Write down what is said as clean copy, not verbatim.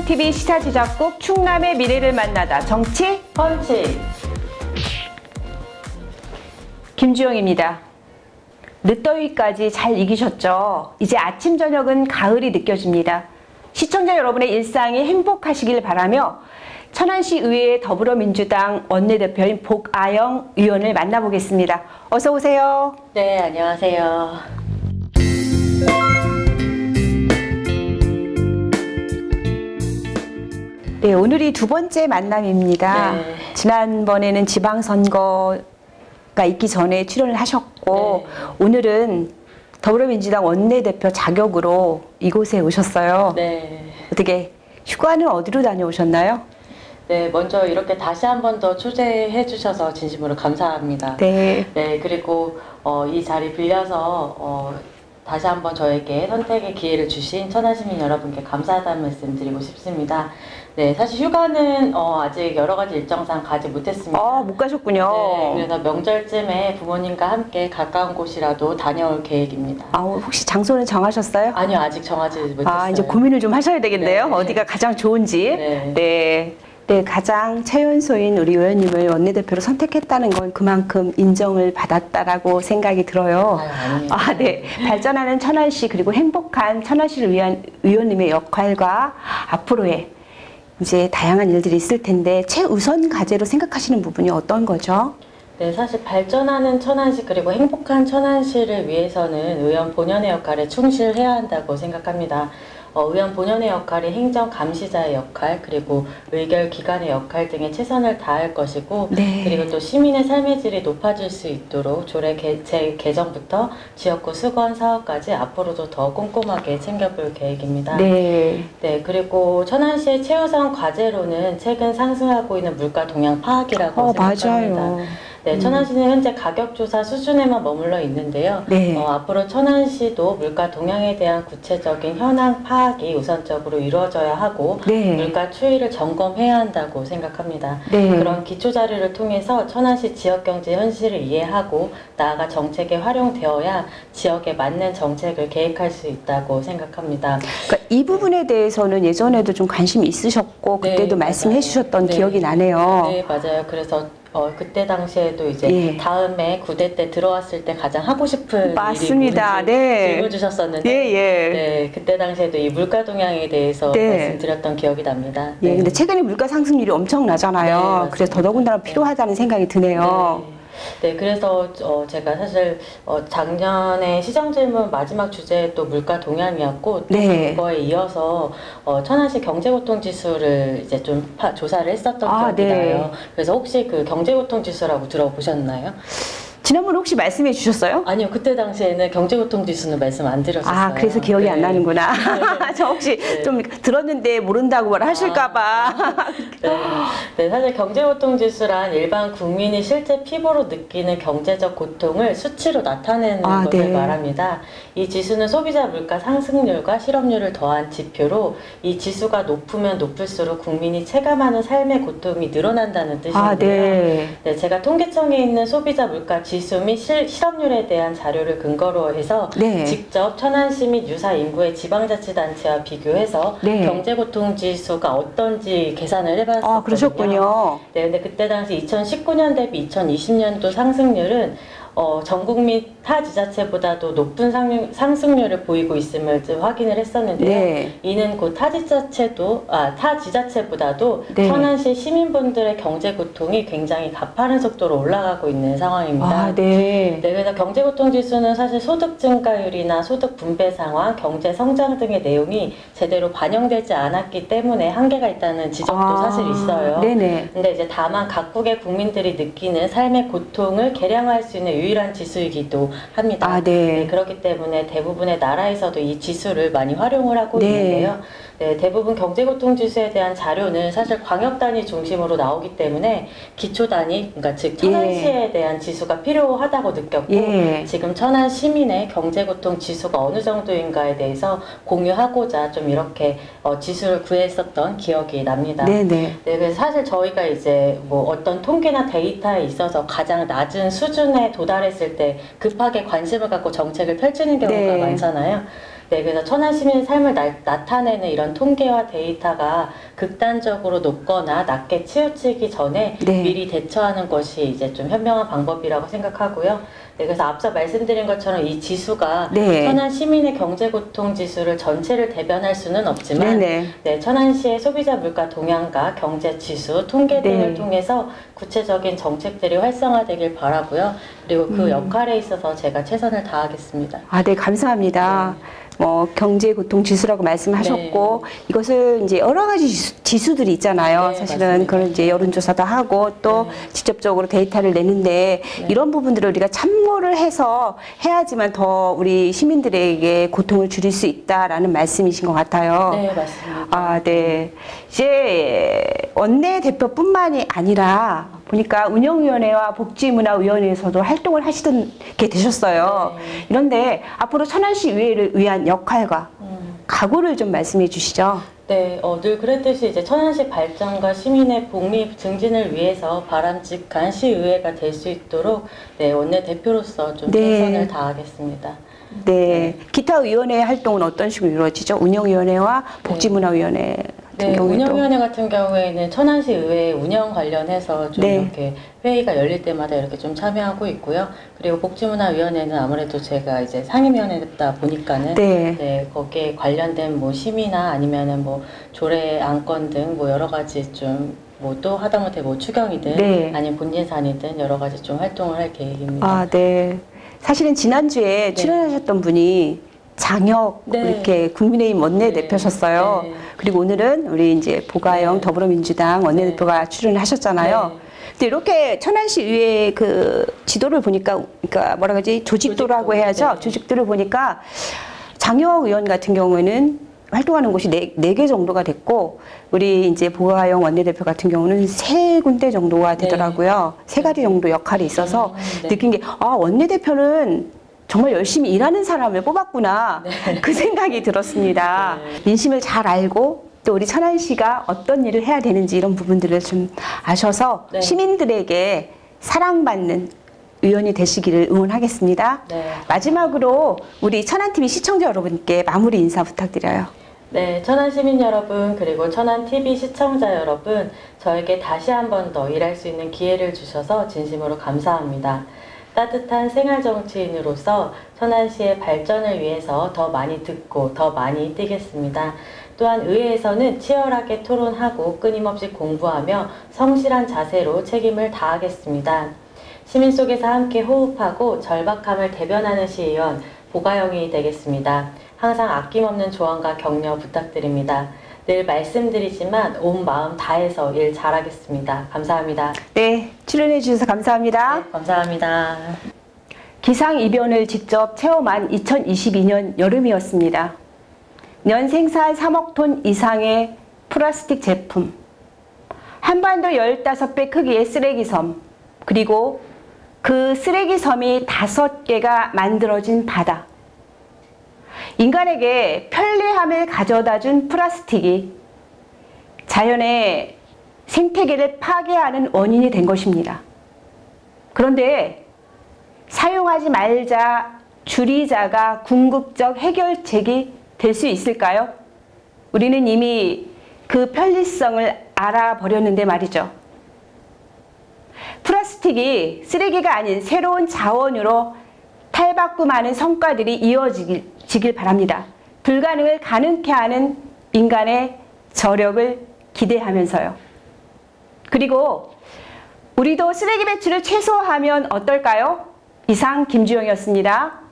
중앙TV 시사제작국 충남의 미래를 만나다 정치 펀치 김주영입니다. 늦더위까지 잘 이기셨죠? 이제 아침 저녁은 가을이 느껴집니다. 시청자 여러분의 일상이 행복하시길 바라며 천안시 의회 더불어민주당 원내대표인 복아영 의원을 만나보겠습니다. 어서 오세요. 네, 안녕하세요. 네, 오늘이 두 번째 만남입니다. 네. 지난번에는 지방선거가 있기 전에 출연을 하셨고 네. 오늘은 더불어민주당 원내대표 자격으로 이곳에 오셨어요. 네. 어떻게 휴가는 어디로 다녀오셨나요? 네, 먼저 이렇게 다시 한 번 더 초대해 주셔서 진심으로 감사합니다. 네. 네, 그리고 이 자리 빌려서 다시 한번 저에게 선택의 기회를 주신 천안시민 여러분께 감사하다는 말씀 드리고 싶습니다. 네, 사실 휴가는 아직 여러 가지 일정상 가지 못했습니다. 못 가셨군요. 네, 그래서 명절쯤에 부모님과 함께 가까운 곳이라도 다녀올 계획입니다. 혹시 장소는 정하셨어요? 아니요, 아직 정하지 못했어요. 이제 고민을 좀 하셔야 되겠네요. 네. 어디가 가장 좋은지. 네. 네. 네, 가장 최연소인 우리 의원님을 원내대표로 선택했다는 건 그만큼 인정을 받았다라고 생각이 들어요. 아닙니다. 네. 발전하는 천안시 그리고 행복한 천안시를 위한 의원님의 역할과 앞으로의 이제 다양한 일들이 있을 텐데 최우선 과제로 생각하시는 부분이 어떤 거죠? 네, 사실 발전하는 천안시 그리고 행복한 천안시를 위해서는 의원 본연의 역할에 충실해야 한다고 생각합니다. 의원 본연의 역할이 행정 감시자의 역할, 그리고 의결 기관의 역할 등에 최선을 다할 것이고, 네. 그리고 또 시민의 삶의 질이 높아질 수 있도록 조례 개정부터 지역구 수건 사업까지 앞으로도 더 꼼꼼하게 챙겨볼 계획입니다. 네. 네, 그리고 천안시의 최우선 과제로는 최근 상승하고 있는 물가 동향 파악이라고 생각합니다. 맞아요. 네, 천안시는 현재 가격조사 수준에만 머물러 있는데요. 네. 앞으로 천안시도 물가 동향에 대한 구체적인 현황 파악이 우선적으로 이루어져야 하고 네. 물가 추이를 점검해야 한다고 생각합니다. 네. 그런 기초 자료를 통해서 천안시 지역경제 현실을 이해하고 나아가 정책에 활용되어야 지역에 맞는 정책을 계획할 수 있다고 생각합니다. 그러니까 이 부분에 대해서는 예전에도 좀 관심이 있으셨고 그때도 네, 말씀해 맞아요. 주셨던 네. 기억이 나네요. 네, 맞아요. 그래서 그때 당시에도 이제 예. 다음에 9대 때 들어왔을 때 가장 하고 싶은 맞습니다. 일이 뭔지 네. 질문 주셨었는데 예. 네, 그때 당시에도 이 물가 동향에 대해서 네. 말씀드렸던 기억이 납니다. 예, 네. 근데 최근에 물가 상승률이 엄청나잖아요. 네, 맞습니다. 그래서 더더군다나 필요하다는 생각이 드네요. 네, 그래서 제가 사실 작년에 시정질문 마지막 주제 또 물가 동향이었고 또 네. 그거에 이어서 천안시 경제고통지수를 이제 좀 조사를 했었던 기억이 네. 나요. 그래서 혹시 그 경제고통지수라고 들어보셨나요? 지난번에 혹시 말씀해 주셨어요? 아니요, 그때 당시에는 경제고통지수는 말씀 안 드렸었어요. 그래서 기억이 네. 안 나는구나. 저 혹시 네. 좀 들었는데 모른다고 말하실까봐. 네, 사실 경제고통지수란 일반 국민이 실제 피부로 느끼는 경제적 고통을 수치로 나타내는 것을 네. 말합니다. 이 지수는 소비자 물가 상승률과 실업률을 더한 지표로 이 지수가 높으면 높을수록 국민이 체감하는 삶의 고통이 늘어난다는 뜻인데요. 네. 네, 제가 통계청에 있는 소비자 물가 지수 및 실업률에 대한 자료를 근거로 해서 네. 직접 천안시 및 유사 인구의 지방자치단체와 비교해서 네. 경제고통지수가 어떤지 계산을 해봤었거든요. 그러셨군요. 네, 근데 그때 당시 2019년 대비 2020년도 상승률은 전국 및 타 지자체보다도 높은 상승률을 보이고 있음을 좀 확인을 했었는데요. 네. 이는 곧 타 지자체보다도 네. 천안시 시민분들의 경제 고통이 굉장히 가파른 속도로 올라가고 있는 상황입니다. 네. 네, 그래서 경제고통지수는 사실 소득 증가율이나 소득 분배 상황, 경제 성장 등의 내용이 제대로 반영되지 않았기 때문에 한계가 있다는 지적도 사실 있어요. 네네. 근데 이제 다만 각국의 국민들이 느끼는 삶의 고통을 계량할 수 있는 유일한 지수이기도 합니다. 네. 그렇기 때문에 대부분의 나라에서도 이 지수를 많이 활용을 하고 네. 있는데요. 네, 대부분 경제고통지수에 대한 자료는 사실 광역단위 중심으로 나오기 때문에 기초단위, 그러니까 즉 천안시에 대한 지수가 필요하다고 느꼈고 지금 천안 시민의 경제고통지수가 어느 정도인가에 대해서 공유하고자 좀 이렇게 지수를 구했었던 기억이 납니다. 네네. 네, 그래서 사실 저희가 이제 뭐 어떤 통계나 데이터에 있어서 가장 낮은 수준에 도달했을 때 급하게 관심을 갖고 정책을 펼치는 경우가 많잖아요. 네, 그래서 천안 시민의 삶을 나타내는 이런 통계와 데이터가 극단적으로 높거나 낮게 치우치기 전에 네. 미리 대처하는 것이 이제 좀 현명한 방법이라고 생각하고요. 네, 그래서 앞서 말씀드린 것처럼 이 지수가 네. 천안 시민의 경제고통 지수를 전체를 대변할 수는 없지만 네네. 네, 천안시의 소비자 물가 동향과 경제 지수, 통계 등을 네. 통해서 구체적인 정책들이 활성화되길 바라고요. 그리고 그 역할에 있어서 제가 최선을 다하겠습니다. 아, 네, 감사합니다. 경제고통지수라고 말씀하셨고, 네. 이것을 이제 여러 가지 지수들이 있잖아요. 네, 사실은 맞습니다. 그런 이제 여론조사도 하고 또 직접적으로 데이터를 내는데 이런 부분들을 우리가 참고를 해서 해야지만 더 우리 시민들에게 고통을 줄일 수 있다라는 말씀이신 것 같아요. 네, 맞습니다. 아, 네. 이제 원내대표뿐만이 아니라 보니까 운영위원회와 복지문화위원회에서도 활동을 하시게 되셨어요. 네. 이런데 앞으로 천안시 의회를 위한 역할과 각오를 좀 말씀해 주시죠. 네, 늘 그랬듯이 이제 천안시 발전과 시민의 복리 증진을 위해서 바람직한 시의회가 될 수 있도록 네, 원내대표로서 좀 네. 최선을 다하겠습니다. 네. 기타 위원회 활동은 어떤 식으로 이루어지죠? 운영위원회와 복지문화위원회 같은 네, 경우에도. 운영위원회 같은 경우에는 천안시 의회 운영 관련해서 좀 네. 이렇게 회의가 열릴 때마다 이렇게 좀 참여하고 있고요. 그리고 복지문화위원회는 아무래도 제가 이제 상임위원회다 보니까는 네. 네, 거기에 관련된 뭐 심의나 아니면은 뭐 조례 안건 등 뭐 여러 가지 좀 뭐 또 하다못해 뭐 추경이든 네. 아니면 본진산이든 여러 가지 좀 활동을 할 계획입니다. 아, 네. 사실은 지난주에 네. 출연하셨던 분이 장혁 네. 이렇게 국민의힘 원내대표셨어요. 네. 그리고 오늘은 우리 이제 보가영 네. 더불어민주당 원내대표가 출연하셨잖아요. 네. 근데 이렇게 천안시 의회 그 지도를 보니까, 그러니까 뭐라 그러지, 조직도라고 조직도. 해야죠. 네. 조직도를 보니까 장혁 의원 같은 경우에는 활동하는 곳이 네 개 정도가 됐고, 우리 이제 보가영 원내대표 같은 경우는 3군데 정도가 되더라고요. 세 가지 정도 역할이 있어서 네. 느낀 게, 아, 원내대표는 정말 열심히 일하는 사람을 뽑았구나. 네. 그 생각이 들었습니다. 네. 민심을 잘 알고 또 우리 천안시가 어떤 일을 해야 되는지 이런 부분들을 좀 아셔서 네. 시민들에게 사랑받는 의원이 되시기를 응원하겠습니다. 네. 마지막으로 우리 천안TV 시청자 여러분께 마무리 인사 부탁드려요. 네, 천안 시민 여러분 그리고 천안 TV 시청자 여러분 저에게 다시 한 번 더 일할 수 있는 기회를 주셔서 진심으로 감사합니다. 따뜻한 생활 정치인으로서 천안시의 발전을 위해서 더 많이 듣고 더 많이 뛰겠습니다. 또한 의회에서는 치열하게 토론하고 끊임없이 공부하며 성실한 자세로 책임을 다하겠습니다. 시민 속에서 함께 호흡하고 절박함을 대변하는 시의원 보가영이 되겠습니다. 항상 아낌없는 조언과 격려 부탁드립니다. 늘 말씀드리지만 온 마음 다해서 일 잘하겠습니다. 감사합니다. 네, 출연해 주셔서 감사합니다. 네, 감사합니다. 기상이변을 직접 체험한 2022년 여름이었습니다. 년 생산 3억 톤 이상의 플라스틱 제품, 한반도 15배 크기의 쓰레기섬, 그리고 그 쓰레기섬이 5개가 만들어진 바다. 인간에게 편리함을 가져다준 플라스틱이 자연의 생태계를 파괴하는 원인이 된 것입니다. 그런데 사용하지 말자, 줄이자가 궁극적 해결책이 될 수 있을까요? 우리는 이미 그 편리성을 알아버렸는데 말이죠. 플라스틱이 쓰레기가 아닌 새로운 자원으로 탈바꿈하는 성과들이 이어지길 바랍니다. 불가능을 가능케 하는 인간의 저력을 기대하면서요. 그리고 우리도 쓰레기 배출을 최소화하면 어떨까요? 이상 김주영이었습니다.